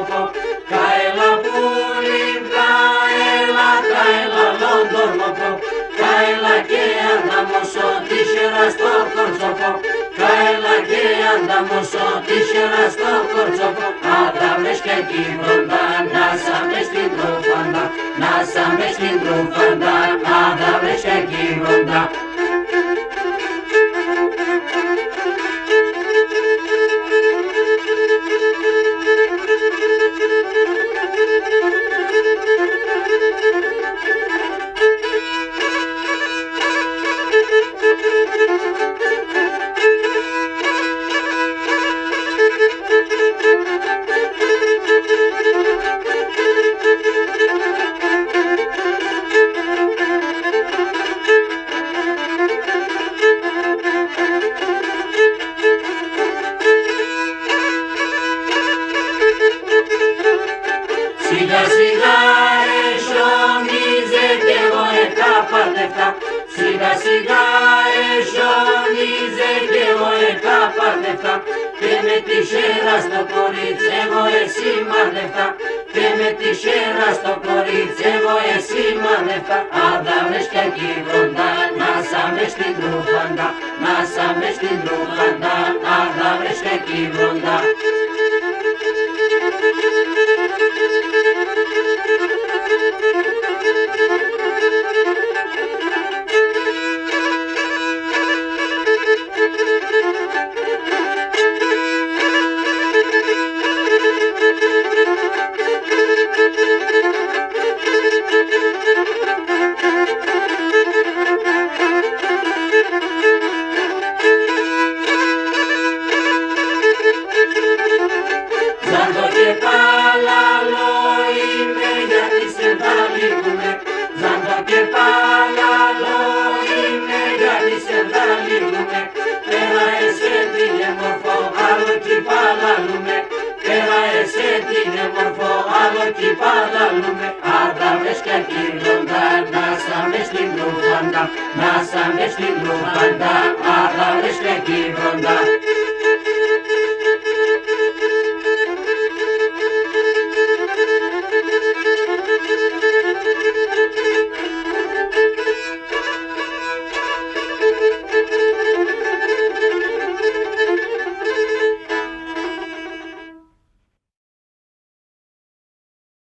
τόπο. Κάελα πουλιν, κάελα λοντορμόπο. Κάελα και ανταμωσό τύχερα στο κορτσόπο. Κάελα και ανταμωσό τύχερα στο κορτσόπο. Άδαβες και κύβροντα, να σαμες την τροφάντα. Να σαμες την τροφάντα, άδαβες και κύβροντα. Σιγά σιγά εσιονίζε κι εγώ εκάπαρτευτα. Σιγά σιγά εσιονίζε κι εγώ εκάπαρτευτα. Και με τη σέρα στο κορίτσι εγώ εσήμαρδευτα. Και με τη σέρα στο κορίτσι εγώ εσήμαρδευτα. Άδαβες και κύβροντα, να σαμες στην τρούφαντα. Να σαμες στην τρούφαντα, άδαβες και κύβροντα. Ζάντο και παλαλό είμαι γιατί σε δαλίγουνε. Ζάντο και παλαλό είμαι γιατί σε δαλίγουνε. Πέρα εσέ την εμορφό άλλο κι παλαλούμε. Πέρα εσέ την εμορφό άλλο κι παλαλούμε.